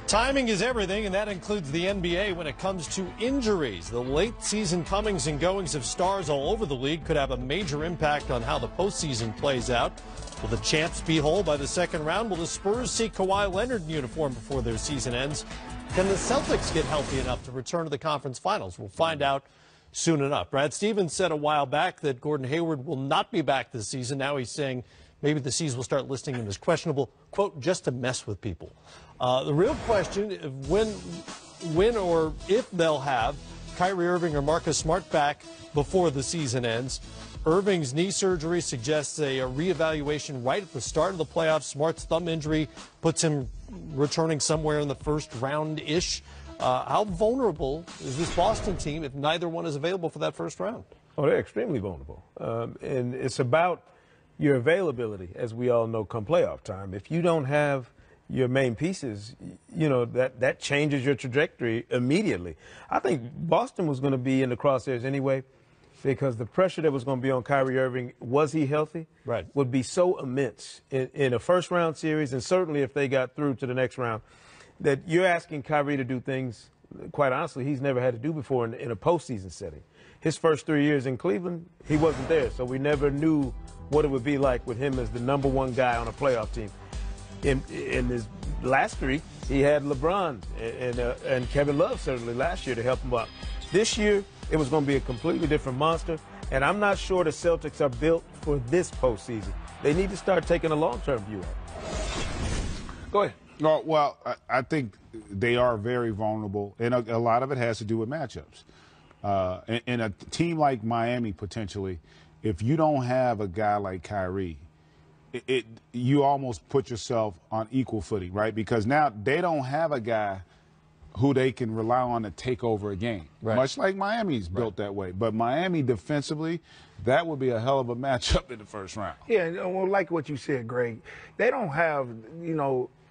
Timing is everything, and that includes the NBA when it comes to injuries. The late season comings and goings of stars all over the league could have a major impact on how the postseason plays out. Will the champs be whole by the second round? Will the Spurs see Kawhi Leonard in uniform before their season ends? Can the Celtics get healthy enough to return to the conference finals? We'll find out soon enough. Brad Stevens said a while back that Gordon Hayward will not be back this season. Now he's saying maybe the C's will start listing him as questionable, quote, just to mess with people. The real question is when or if they'll have Kyrie Irving or Marcus Smart back before the season ends. Irving's knee surgery suggests a reevaluation right at the start of the playoffs. Smart's thumb injury puts him returning somewhere in the first round-ish. How vulnerable is this Boston team if neither one is available for that first round? Oh, they're extremely vulnerable. And it's about your availability, as we all know, come playoff time. If you don't have your main pieces, you know, that changes your trajectory immediately. I think Boston was going to be in the crosshairs anyway because the pressure that was going to be on Kyrie Irving, was he healthy, right, would be so immense in a first-round series, and certainly if they got through to the next round, that you're asking Kyrie to do things, quite honestly, he's never had to do before in a postseason setting. His first 3 years in Cleveland, he wasn't there, so we never knew what it would be like with him as the #1 guy on a playoff team. In his last three, he had LeBron and Kevin Love certainly last year to help him out. This year, it was going to be a completely different monster, and I'm not sure the Celtics are built for this postseason. They need to start taking a long-term view of it. Go ahead. No, well, I think they are very vulnerable, and a lot of it has to do with matchups. In a team like Miami, potentially, if you don't have a guy like Kyrie, you almost put yourself on equal footing, right? Because now they don't have a guy who they can rely on to take over a game, right, much like Miami's built that way. But Miami defensively, that would be a hell of a matchup in the first round. Yeah, well, like what you said, Greg, they don't have,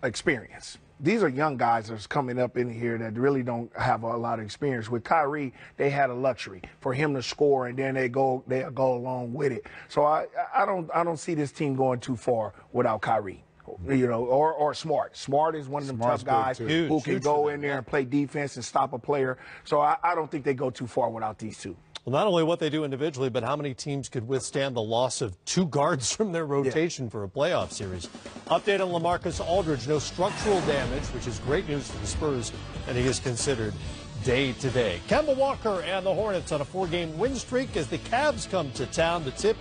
experience. These are young guys that's coming up in here that really don't have a lot of experience. With Kyrie, they had a luxury for him to score, and then they go along with it. So I don't see this team going too far without Kyrie, or Smart. Smart is one of them tough guys who can go in there and play defense and stop a player. So I don't think they go too far without these two. Well, not only what they do individually, but how many teams could withstand the loss of 2 guards from their rotation for a playoff series. Update on LaMarcus Aldridge. No structural damage, which is great news for the Spurs, and he is considered day-to-day. Kemba Walker and the Hornets on a 4-game win streak as the Cavs come to town. The tip